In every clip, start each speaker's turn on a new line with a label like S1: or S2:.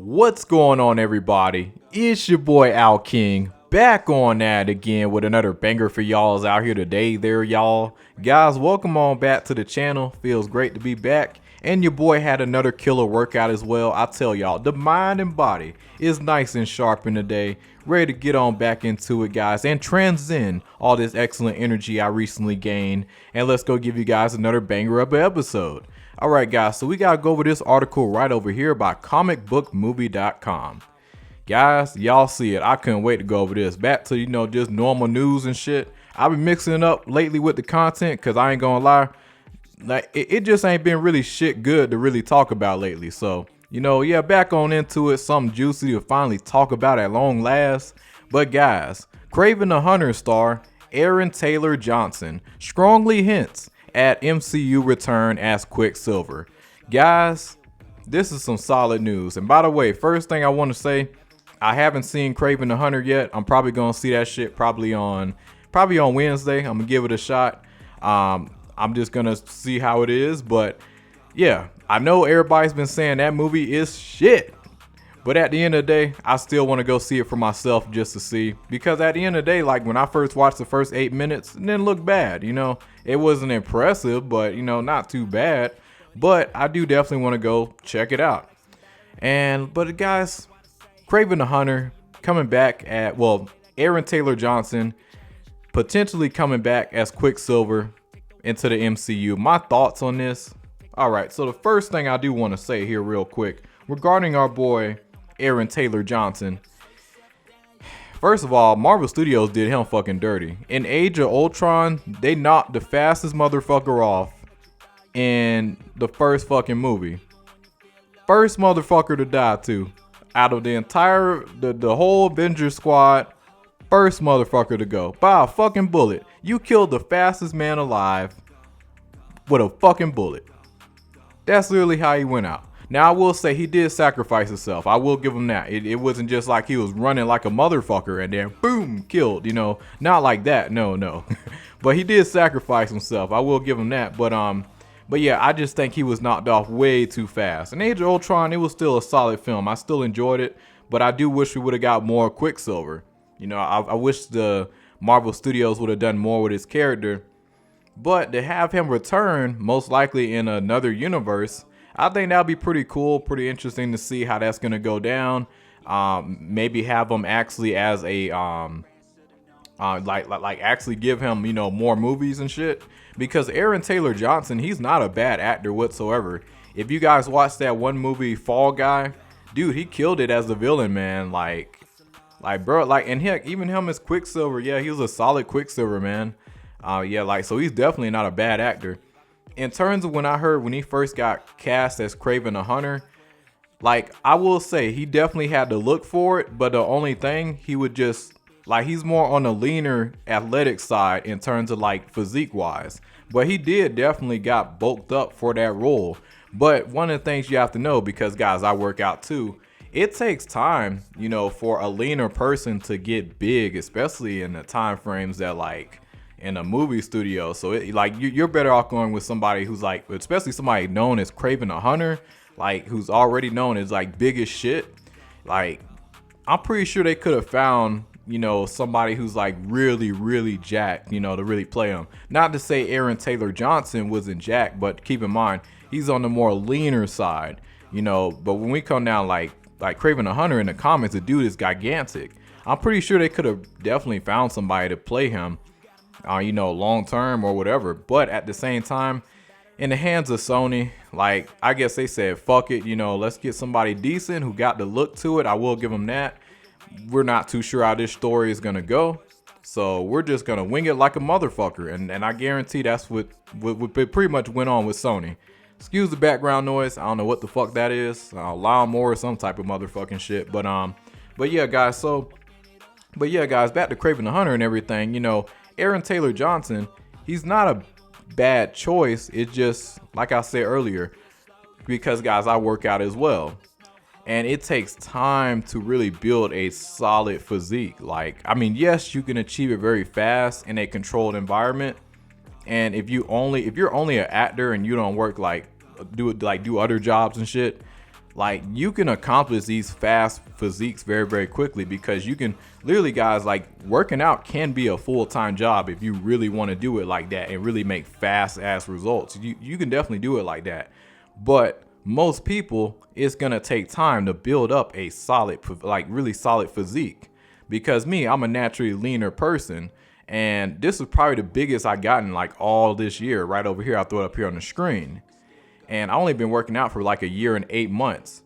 S1: What's going on, everybody? It's your boy Al King back on that again with another banger for y'all's out here today. There, y'all. Guys, welcome on back to the channel. Feels great to be back. And your boy had another killer workout as well. I tell y'all, the mind and body is nice and sharp in the day. Ready to get on back into it, guys, and transcend all this excellent energy I recently gained. And let's go give you guys another banger of an episode. Alright guys, so we gotta go over this article right over here by comicbookmovie.com. Guys, y'all see it. I couldn't wait to go over this. Back to, just normal news and shit. I've been mixing it up lately with the content because I ain't gonna lie. Like, it just ain't been really shit good to really talk about lately. So, yeah, back on into it. Something juicy to finally talk about at long last. But guys, Kraven the Hunter star Aaron Taylor Johnson strongly hints at MCU return as Quicksilver. Guys, this is some solid news. And by the way, first thing I want to say, I haven't seen Kraven the Hunter yet. I'm probably gonna see that shit probably on Wednesday. I'm gonna give it a shot. I'm just gonna see how it is. But yeah, I know everybody's been saying that movie is shit. But at the end of the day, I still want to go see it for myself just to see. Because at the end of the day, like when I first watched the first 8 minutes, it didn't look bad, It wasn't impressive, but, not too bad. But I do definitely want to go check it out. But guys, Kraven the Hunter coming back Aaron Taylor Johnson potentially coming back as Quicksilver into the MCU. My thoughts on this. All right, so the first thing I do want to say here real quick regarding our boy Aaron Taylor Johnson. First of all, Marvel Studios did him fucking dirty. In Age of Ultron, they knocked the fastest motherfucker off in the first fucking movie. First motherfucker to die too. Out of the entire, the whole Avengers squad, first motherfucker to go. By a fucking bullet. You killed the fastest man alive with a fucking bullet. That's literally how he went out. Now, I will say he did sacrifice himself. I will give him that. It wasn't just like he was running like a motherfucker and then boom, killed, Not like that. No. But he did sacrifice himself. I will give him that. But yeah, I just think he was knocked off way too fast. In Age of Ultron, it was still a solid film. I still enjoyed it. But I do wish we would have got more Quicksilver. I wish the Marvel Studios would have done more with his character. But to have him return, most likely in another universe, I think that'll be pretty cool, pretty interesting to see how that's gonna go down. Maybe have him actually as a like actually give him more movies and shit. Because Aaron Taylor Johnson, he's not a bad actor whatsoever. If you guys watched that one movie Fall Guy, dude, he killed it as the villain, man. Like bro, and heck, even him as Quicksilver, yeah, he was a solid Quicksilver, man. So he's definitely not a bad actor. In terms of when he first got cast as Kraven the Hunter, I will say he definitely had to look for it, but the only thing he would just he's more on the leaner athletic side in terms of physique wise, but he did definitely got bulked up for that role. But one of the things you have to know, because guys, I work out too, it takes time, for a leaner person to get big, especially in the time frames that in a movie studio. So you're better off going with somebody who's especially somebody known as Kraven the Hunter, who's already known as big as shit. I'm pretty sure they could have found somebody who's really, really jacked, to really play him. Not to say Aaron Taylor Johnson wasn't jacked, but keep in mind he's on the more leaner side, But when we come down like Kraven the Hunter in the comics, the dude is gigantic. I'm pretty sure they could have definitely found somebody to play him, long term or whatever. But at the same time, in the hands of Sony, I guess they said, fuck it, let's get somebody decent who got the look to it. I will give them that. We're not too sure how this story is gonna go, so we're just gonna wing it like a motherfucker. And I guarantee that's what pretty much went on with Sony. Excuse the background noise. I don't know what the fuck that is. Lawnmower or some type of motherfucking shit. But yeah, guys. Back to Kraven the Hunter and everything. Aaron Taylor Johnson, he's not a bad choice. It's just like I said earlier, because guys, I work out as well, and it takes time to really build a solid physique. Yes, you can achieve it very fast in a controlled environment. And if you're only an actor and you don't work do other jobs and shit, like you can accomplish these fast physiques very, very quickly, because you can literally, guys, like working out can be a full-time job if you really want to do it like that and really make fast ass results. You can definitely do it like that. But most people, it's gonna take time to build up a solid, like really solid physique. Because me, I'm a naturally leaner person, and this is probably the biggest I gotten like all this year. Right over here, I throw it up here on the screen. And I only been working out for like a year and 8 months.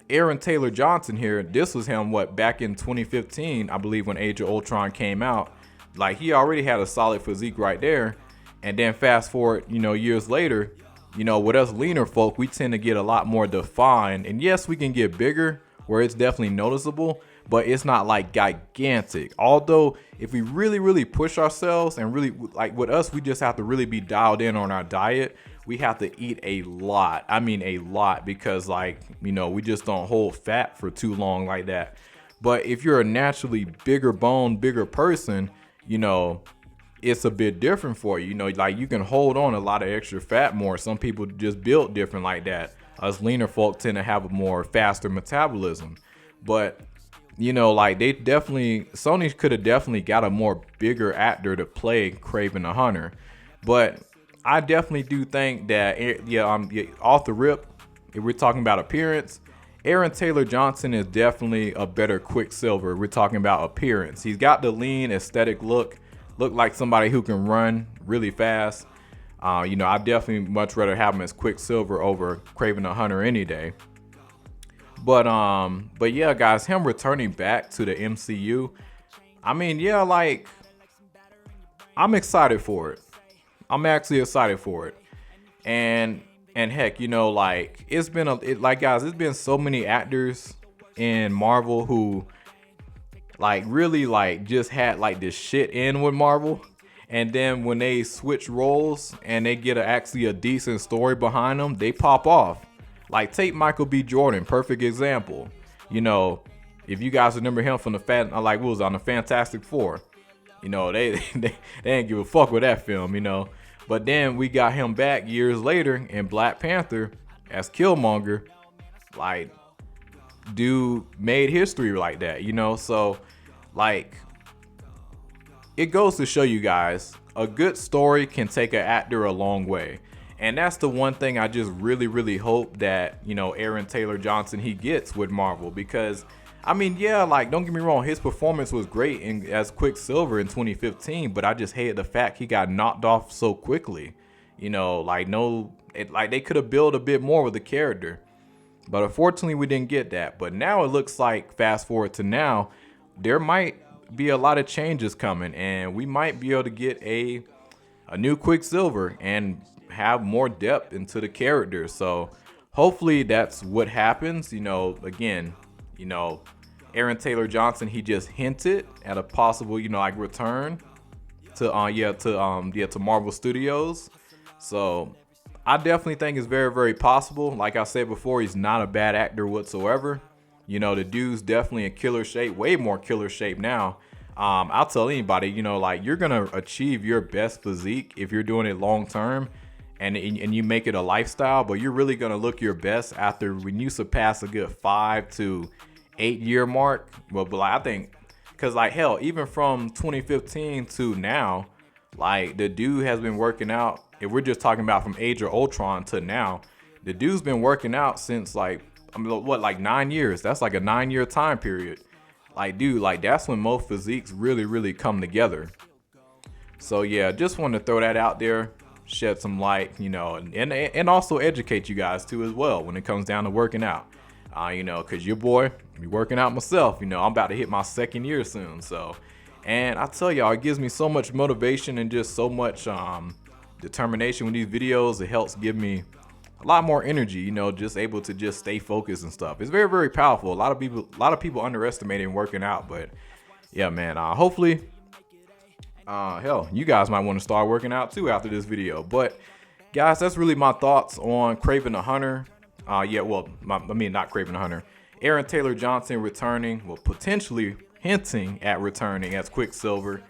S1: Aaron Taylor Johnson here, this was him, back in 2015, I believe, when Age of Ultron came out. Like, he already had a solid physique right there. And then fast forward, years later, with us leaner folk, we tend to get a lot more defined. And yes, we can get bigger where it's definitely noticeable, but it's not like gigantic. Although if we really, really push ourselves and really, like with us, we just have to really be dialed in on our diet. We have to eat a lot. I mean, a lot, because like, we just don't hold fat for too long like that. But if you're a naturally bigger bone, bigger person, it's a bit different for you. Like you can hold on a lot of extra fat more. Some people just built different like that. Us leaner folk tend to have a more faster metabolism. But like Sony could have definitely got a more bigger actor to play Kraven the Hunter. But I definitely do think that, off the rip, if we're talking about appearance, Aaron Taylor Johnson is definitely a better Quicksilver. We're talking about appearance. He's got the lean aesthetic look like somebody who can run really fast. I definitely much rather have him as Quicksilver over Kraven the Hunter any day. But yeah, guys, him returning back to the MCU, I mean, yeah, like I'm excited for it. I'm actually excited for it. And heck, like it's been guys, it's been so many actors in Marvel who like really like just had like this shit in with Marvel, and then when they switch roles and they get actually a decent story behind them, they pop off. Like take Michael B. Jordan, perfect example. If you guys remember him from the Fantastic Four, they didn't give a fuck with that film, But then we got him back years later in Black Panther as Killmonger. Like, dude made history like that, So, like, it goes to show you guys, a good story can take an actor a long way. And that's the one thing I just really, really hope that, Aaron Taylor Johnson, he gets with Marvel. Because, I mean, yeah, like, don't get me wrong, his performance was great as Quicksilver in 2015, but I just hated the fact he got knocked off so quickly. They could have built a bit more with the character. But unfortunately, we didn't get that. But now it looks like, fast forward to now, there might be a lot of changes coming, and we might be able to get a new Quicksilver and have more depth into the character. So hopefully that's what happens. Again, Aaron Taylor Johnson, he just hinted at a possible, return to Marvel Studios. So I definitely think it's very, very possible. Like I said before, he's not a bad actor whatsoever. The dude's definitely in killer shape, way more killer shape now. I'll tell anybody, you're gonna achieve your best physique if you're doing it long term, and you make it a lifestyle. But you're really gonna look your best when you surpass a good 5 to 8 year mark. But I think, cause like hell, even from 2015 to now, like the dude has been working out. If we're just talking about from Age of Ultron to now, the dude's been working out since like 9 years. That's like a 9-year time period. Like, dude, like that's when most physiques really, really come together. So yeah, just wanted to throw that out there, shed some light, and also educate you guys too as well when it comes down to working out. Cause your boy be working out myself. I'm about to hit my 2nd year soon. So, and I tell y'all, it gives me so much motivation and just so much determination with these videos. It helps give me a lot more energy, just able to just stay focused and stuff. It's very, very powerful. A lot of people underestimate it in working out, but yeah, man, hopefully, hell, you guys might want to start working out too after this video. But guys, that's really my thoughts on Kraven the Hunter. Not Kraven the Hunter. Aaron Taylor Johnson returning, potentially hinting at returning as Quicksilver.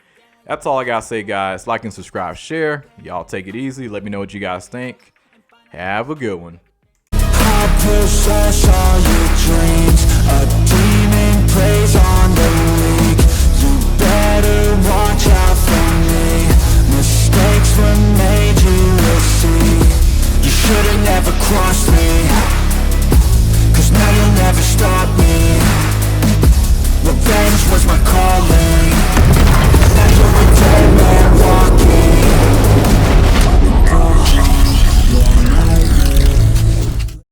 S1: That's all I gotta say, guys. Like and subscribe, share. Y'all take it easy. Let me know what you guys think. Have a good one.
S2: push, I saw you